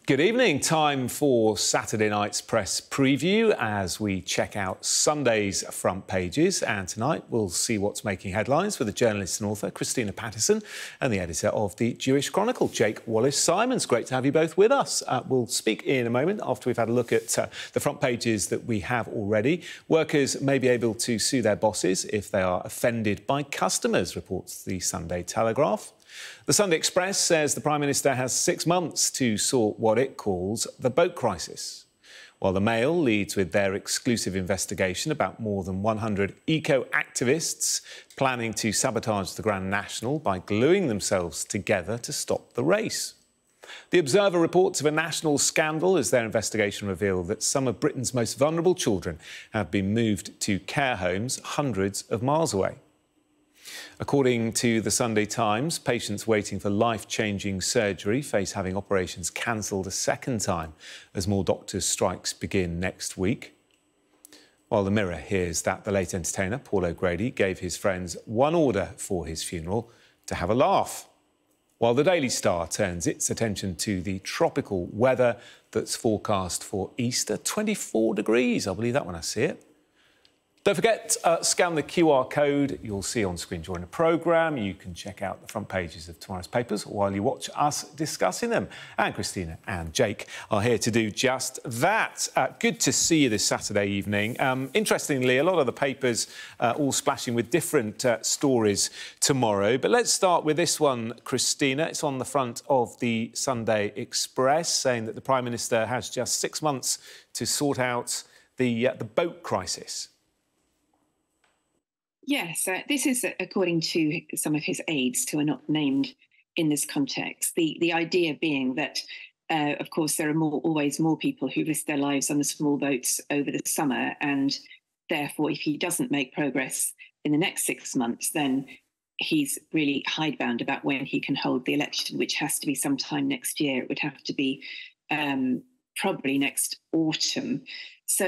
Good evening. Time for Saturday night's press preview as we check out Sunday's front pages. And tonight we'll see what's making headlines with the journalist and author Christina Patterson and the editor of the Jewish Chronicle, Wallis Simons. Great to have you both with us. We'll speak in a moment after we've had a look at the front pages that we have already. Workers may be able to sue their bosses if they are offended by customers, reports the Sunday Telegraph. The Sunday Express says the Prime Minister has 6 months to sort what it calls the boat crisis, while the Mail leads with their exclusive investigation about more than 100 eco-activists planning to sabotage the Grand National by gluing themselves together to stop the race. The Observer reports of a national scandal as their investigation revealed that some of Britain's most vulnerable children have been moved to care homes hundreds of miles away. According to the Sunday Times, patients waiting for life-changing surgery face having operations cancelled a second time as more doctors' strikes begin next week. While the Mirror hears that the late entertainer Paul O'Grady gave his friends one order for his funeral: to have a laugh. While the Daily Star turns its attention to the tropical weather that's forecast for Easter. 24 degrees, I believe that when I see it. Don't forget, scan the QR code you'll see on screen during the programme. You can check out the front pages of tomorrow's papers while you watch us discussing them. And Christina and Jake are here to do just that. Good to see you this Saturday evening. Interestingly, a lot of the papers all splashing with different stories tomorrow. But let's start with this one, Christina. It's on the front of the Sunday Express, saying that the Prime Minister has just 6 months to sort out the boat crisis. Yes, this is according to some of his aides who are not named in this context. The idea being that, of course, there are always more people who risk their lives on the small boats over the summer, and therefore, if he doesn't make progress in the next 6 months, then he's really hidebound about when he can hold the election, which has to be sometime next year. It would have to be probably next autumn. So,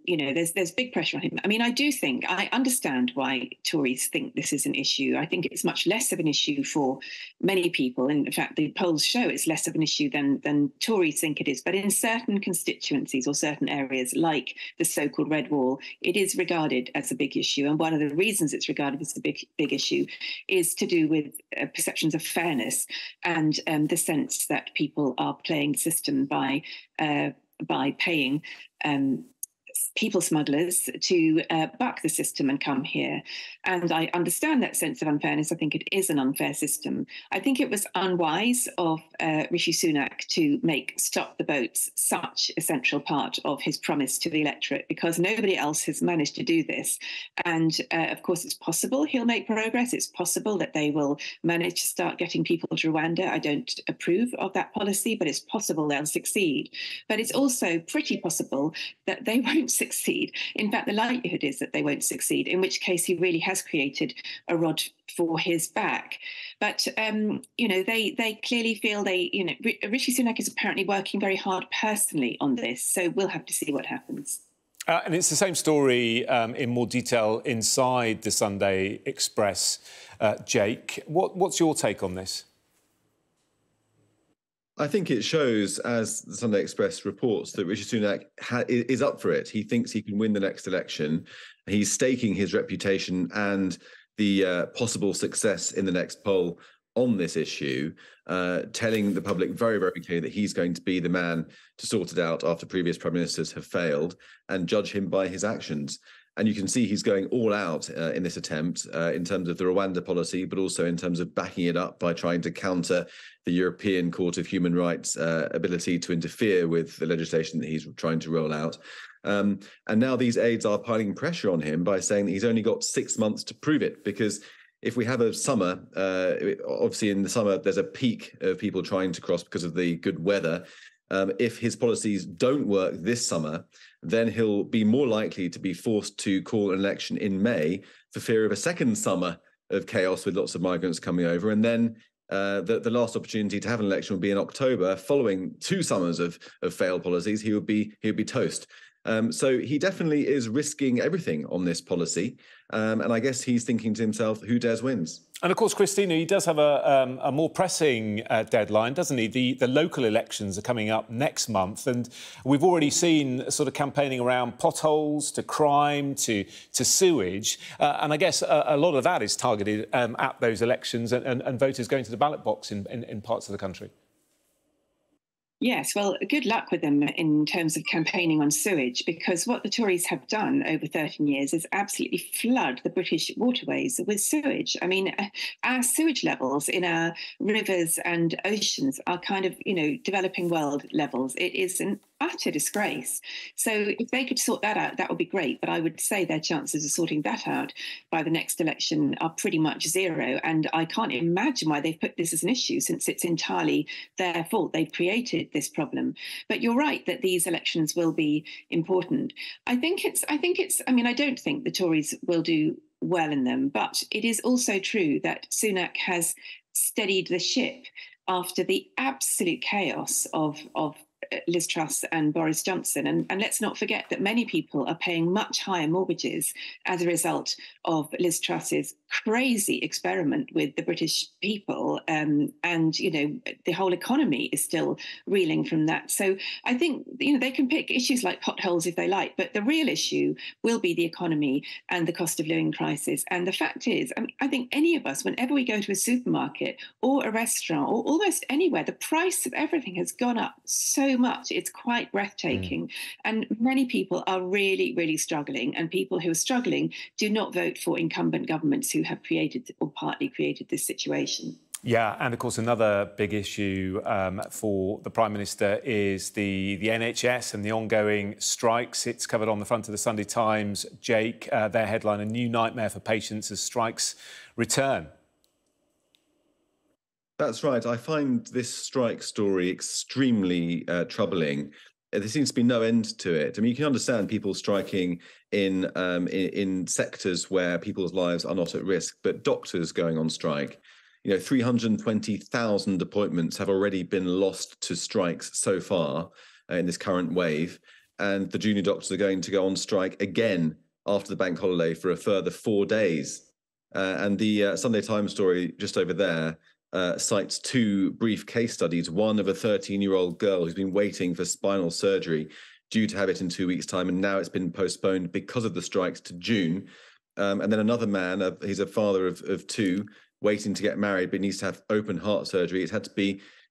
you know, there's big pressure on him. I mean, I understand why Tories think this is an issue. I think it's much less of an issue for many people. And in fact, the polls show it's less of an issue than Tories think it is. But in certain constituencies or certain areas, like the so-called Red Wall, it is regarded as a big issue. And one of the reasons it's regarded as a big issue is to do with perceptions of fairness and the sense that people are playing the system by paying people smugglers to buck the system and come here. And I understand that sense of unfairness. I think it is an unfair system. I think it was unwise of Rishi Sunak to make Stop the Boats such a central part of his promise to the electorate, because nobody else has managed to do this. And of course, it's possible he'll make progress. It's possible that they will manage to start getting people to Rwanda. I don't approve of that policy, but it's possible they'll succeed. But it's also pretty possible that they won't succeed. In fact, the likelihood is that they won't succeed, in which case he really has created a rod for his back. But, you know, they clearly feel Rishi Sunak is apparently working very hard personally on this. So we'll have to see what happens. And it's the same story in more detail inside the Sunday Express. Jake, what's your take on this? I think it shows, as the Sunday Express reports, that Rishi Sunak is up for it. He thinks he can win the next election. He's staking his reputation and the possible success in the next poll on this issue, telling the public very, very clearly that he's going to be the man to sort it out after previous prime ministers have failed, and judge him by his actions. And you can see he's going all out in this attempt in terms of the Rwanda policy, but also in terms of backing it up by trying to counter the European Court of Human Rights ability to interfere with the legislation that he's trying to roll out. And now these aides are piling pressure on him by saying that he's only got 6 months to prove it, because if we have a summer, obviously in the summer, there's a peak of people trying to cross because of the good weather. If his policies don't work this summer, then he'll be more likely to be forced to call an election in May for fear of a second summer of chaos with lots of migrants coming over. And then the last opportunity to have an election will be in October, following 2 summers of failed policies. He would be toast. So he definitely is risking everything on this policy. And I guess he's thinking to himself, who dares wins? And of course, Christina, he does have a more pressing deadline, doesn't he? The local elections are coming up next month, and we've already seen sort of campaigning around potholes, to crime, to sewage. And I guess a lot of that is targeted at those elections and voters going to the ballot box in parts of the country. Yes, well, good luck with them in terms of campaigning on sewage, because what the Tories have done over 13 years is absolutely flood the British waterways with sewage. I mean, our sewage levels in our rivers and oceans are kind of, developing world levels. It is an utter disgrace. So if they could sort that out, that would be great. But I would say their chances of sorting that out by the next election are pretty much zero. And I can't imagine why they've put this as an issue, since it's entirely their fault. They've created this problem. But you're right that these elections will be important. I don't think the Tories will do well in them, but it is also true that Sunak has steadied the ship after the absolute chaos of Liz Truss and Boris Johnson. And let's not forget that many people are paying much higher mortgages as a result of Liz Truss's crazy experiment with the British people. And, the whole economy is still reeling from that. So I think, they can pick issues like potholes if they like, but the real issue will be the economy and the cost of living crisis. And the fact is, I think any of us, whenever we go to a supermarket or a restaurant or almost anywhere, the price of everything has gone up so much. It's quite breathtaking. And many people are really, really struggling. And people who are struggling do not vote for incumbent governments who have created or partly created this situation. Yeah, and of course another big issue for the Prime Minister is the NHS and the ongoing strikes. It's covered on the front of the Sunday Times. Jake, their headline, "A New Nightmare for Patients as Strikes Return." That's right. I find this strike story extremely troubling. There seems to be no end to it. I mean, you can understand people striking in sectors where people's lives are not at risk, but doctors going on strike. 320,000 appointments have already been lost to strikes so far in this current wave. And the junior doctors are going to go on strike again after the bank holiday for a further 4 days. And the Sunday Times story just over there cites two brief case studies. One of a 13-year-old girl who's been waiting for spinal surgery, due to have it in 2 weeks' time, and now it's been postponed because of the strikes to June. And then another man, he's a father of two, waiting to get married, but needs to have open heart surgery.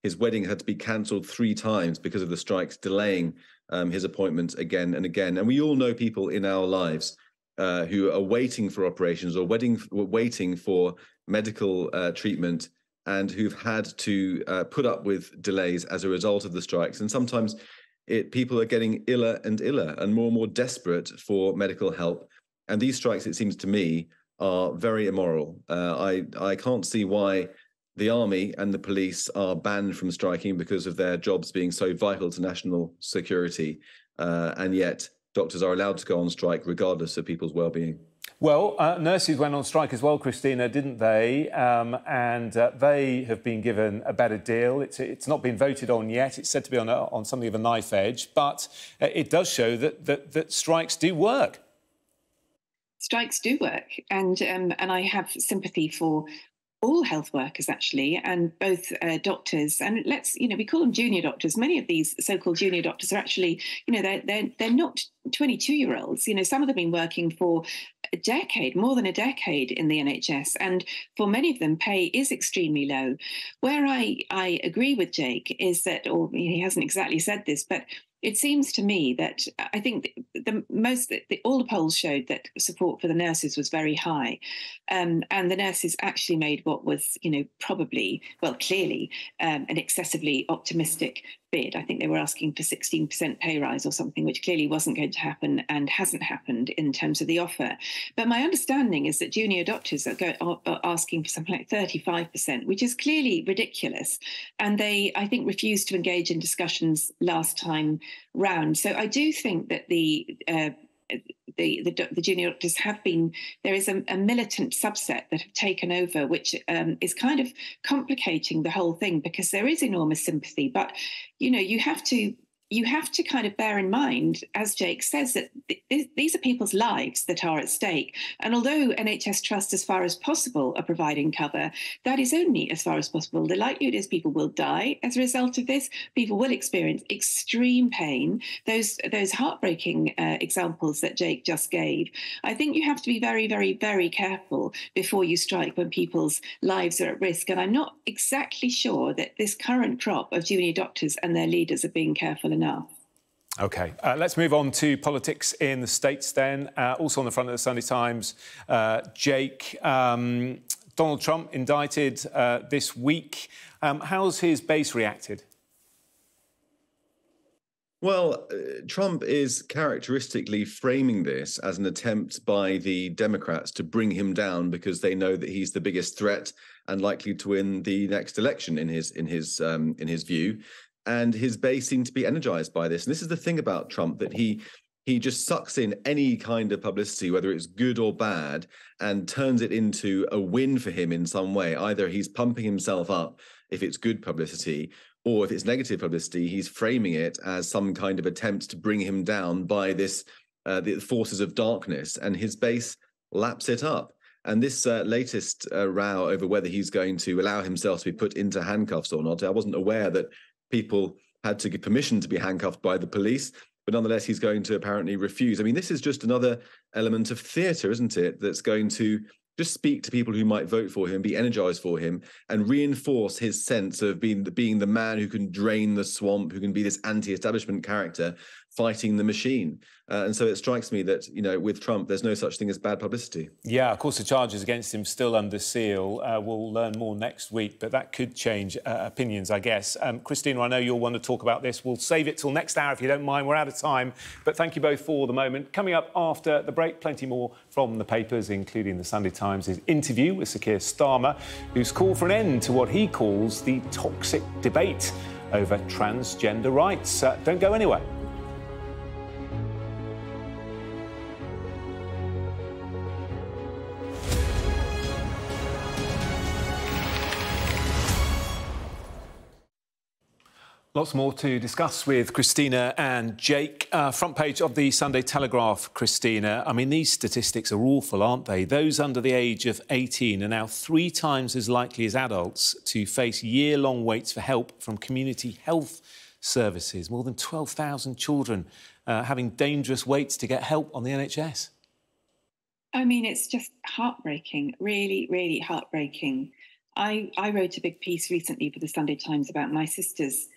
His wedding had to be cancelled 3 times because of the strikes, delaying his appointment again and again. And we all know people in our lives who are waiting for operations or waiting for medical treatment, and who've had to put up with delays as a result of the strikes. And sometimes people are getting iller and iller and more desperate for medical help. And these strikes, it seems to me, are very immoral. I can't see why the army and the police are banned from striking because of their jobs being so vital to national security. And yet doctors are allowed to go on strike regardless of people's well-being. Well, nurses went on strike as well, Christina, didn't they? And they have been given a better deal. It's not been voted on yet. It's said to be on something of a knife edge, but it does show that strikes do work. Strikes do work, and I have sympathy for all health workers, actually, and both doctors. And we call them junior doctors. Many of these so-called junior doctors are actually, they're not 22-year-olds. Some of them have been working for a decade, more than a decade in the NHS. And for many of them, pay is extremely low. Where I agree with Jake is that, or he hasn't exactly said this, but it seems to me that I think all the polls showed that support for the nurses was very high. And the nurses actually made what was, clearly an excessively optimistic bid. I think they were asking for 16% pay rise or something, which clearly wasn't going to happen and hasn't happened in terms of the offer. But my understanding is that junior doctors are asking for something like 35%, which is clearly ridiculous. And they, I think, refused to engage in discussions last time round. So I do think that the junior doctors have been, there is a militant subset that have taken over, which is kind of complicating the whole thing, because there is enormous sympathy. But, you have to you have to kind of bear in mind, as Jake says, that these are people's lives that are at stake. And although NHS Trust, as far as possible, are providing cover, that is only as far as possible. The likelihood is people will die as a result of this. People will experience extreme pain. Those heartbreaking examples that Jake just gave. I think you have to be very, very, very careful before you strike when people's lives are at risk. And I'm not exactly sure that this current crop of junior doctors and their leaders are being careful enough. OK, let's move on to politics in the States then. Also on the front of the Sunday Times, Jake, Donald Trump indicted this week. How's his base reacted? Well, Trump is characteristically framing this as an attempt by the Democrats to bring him down because they know that he's the biggest threat and likely to win the next election in his view. And his base seemed to be energized by this. And this is the thing about Trump, that he just sucks in any kind of publicity, whether it's good or bad, and turns it into a win for him in some way. Either he's pumping himself up if it's good publicity, or if it's negative publicity, he's framing it as some kind of attempt to bring him down by the forces of darkness, and his base laps it up. And this latest row over whether he's going to allow himself to be put into handcuffs or not, I wasn't aware that people had to get permission to be handcuffed by the police, but nonetheless, he's going to apparently refuse. I mean, this is just another element of theatre, isn't it? That's going to just speak to people who might vote for him, be energized for him, and reinforce his sense of being the man who can drain the swamp, who can be this anti-establishment character fighting the machine. And so it strikes me that, with Trump, there's no such thing as bad publicity. Yeah, of course, the charges against him still under seal. We'll learn more next week, but that could change opinions, I guess. Christina, I know you'll want to talk about this. We'll save it till next hour if you don't mind. We're out of time. But thank you both for the moment. Coming up after the break, plenty more from the papers, including the Sunday Times' interview with Sir Keir Starmer, who's called for an end to what he calls the toxic debate over transgender rights. Don't go anywhere. Lots more to discuss with Christina and Jake. Front page of the Sunday Telegraph, Christina. I mean, these statistics are awful, aren't they? Those under the age of 18 are now 3 times as likely as adults to face year-long waits for help from community health services. More than 12,000 children having dangerous waits to get help on the NHS. I mean, it's just heartbreaking, really, really heartbreaking. I wrote a big piece recently for the Sunday Times about my sister's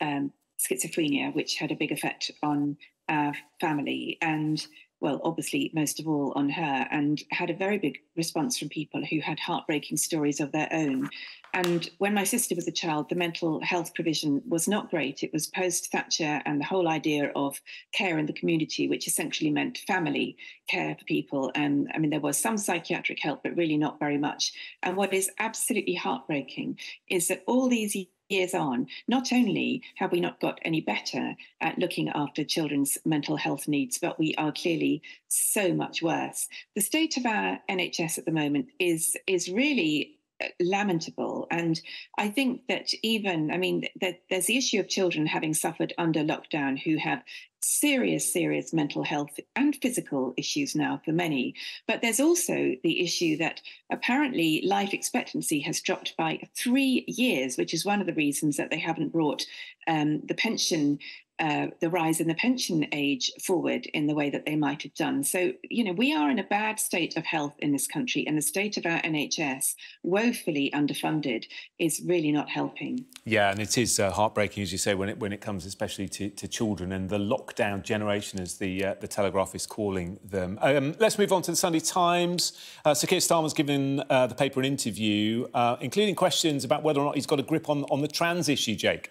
schizophrenia, which had a big effect on our family and, well, obviously most of all on her, and had a very big response from people who had heartbreaking stories of their own. And when my sister was a child, the mental health provision was not great. It was post-Thatcher, and the whole idea of care in the community, which essentially meant family care for people. And I mean, there was some psychiatric help, but really not very much. And what is absolutely heartbreaking is that all these years on, not only have we not got any better at looking after children's mental health needs, but we are clearly so much worse. The state of our NHS at the moment is really lamentable. And I think that there's the issue of children having suffered under lockdown who have serious mental health and physical issues now for many. But there's also the issue that apparently life expectancy has dropped by 3 years, which is one of the reasons that they haven't brought the rise in the pension age forward in the way that they might have done. So, we are in a bad state of health in this country, and the state of our NHS, woefully underfunded, is really not helping. Yeah, and it is heartbreaking, as you say, when it comes especially to children and the lockdown generation, as the Telegraph is calling them. Let's move on to the Sunday Times. Sir Keir Starmer's given the paper an interview, including questions about whether or not he's got a grip on the trans issue, Jake.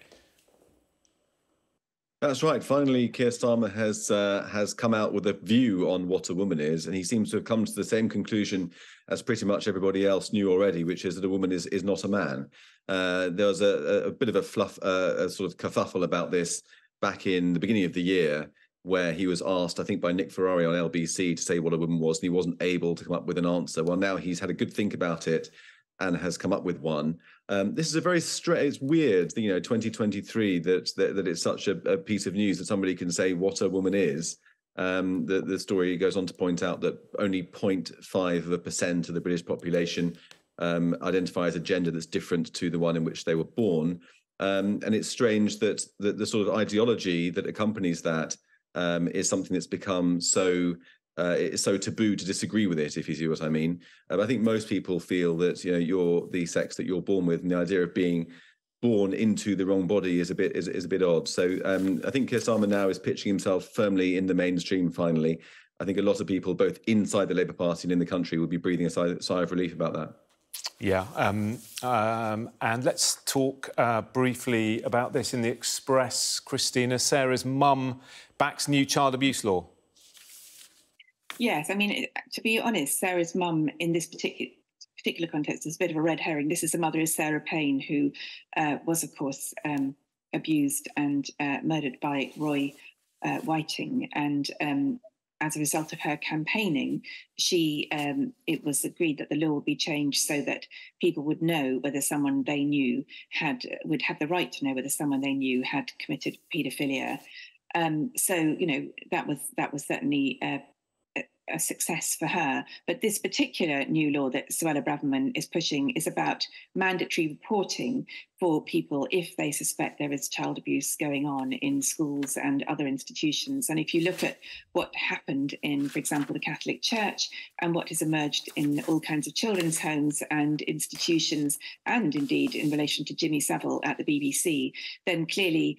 That's right. Finally, Keir Starmer has come out with a view on what a woman is, and he seems to have come to the same conclusion as pretty much everybody else knew already, which is that a woman is not a man. There was a bit of a sort of kerfuffle about this back in the beginning of the year, where he was asked, I think, by Nick Ferrari on LBC to say what a woman was, and he wasn't able to come up with an answer. Well, now he's had a good think about it, and has come up with one. This is a very it's weird, 2023, that it's such a piece of news that somebody can say what a woman is. The story goes on to point out that only 0.5% of the British population identify as a gender that's different to the one in which they were born. And it's strange that the sort of ideology that accompanies that is something that's become it's so taboo to disagree with it, if you see what I mean. I think most people feel that you're the sex that you're born with, and the idea of being born into the wrong body is a bit odd. So I think Keir Starmer now is pitching himself firmly in the mainstream. Finally, I think a lot of people, both inside the Labour Party and in the country, would be breathing a sigh of relief about that. Yeah, and let's talk briefly about this in the Express. Christina, Sarah's mum backs new child abuse law. Yes, I mean, to be honest, Sarah's mum in this particular context is a bit of a red herring. This is the mother of Sarah Payne, who was, of course, abused and murdered by Roy Whiting. And as a result of her campaigning, it was agreed that the law would be changed so that people would know whether someone they knew would have the right to know whether someone they knew had committed paedophilia. So, that was certainly a success for her. But this particular new law that Suella Braverman is pushing is about mandatory reporting for people if they suspect there is child abuse going on in schools and other institutions. And if you look at what happened in, for example, the Catholic Church and what has emerged in all kinds of children's homes and institutions, and indeed in relation to Jimmy Savile at the BBC, then clearly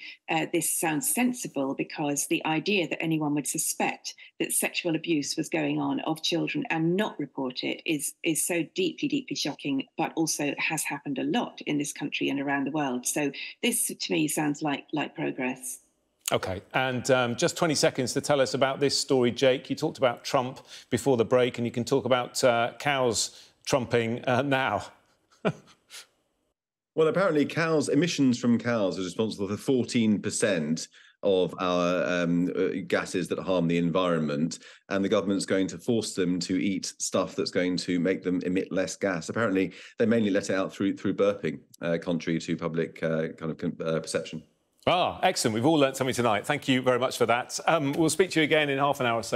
this sounds sensible, because the idea that anyone would suspect that sexual abuse was going on of children and not report it is so deeply, deeply shocking, but also has happened a lot in this country and around the world. So this, to me, sounds like progress. OK, and just 20 seconds to tell us about this story, Jake. You talked about Trump before the break, and you can talk about cows trumping now. Well, apparently emissions from cows are responsible for 14% of our gases that harm the environment, and the government's going to force them to eat stuff that's going to make them emit less gas. Apparently, they mainly let it out through burping, contrary to public perception. Ah, excellent. We've all learnt something tonight. Thank you very much for that. We'll speak to you again in half an hour or so.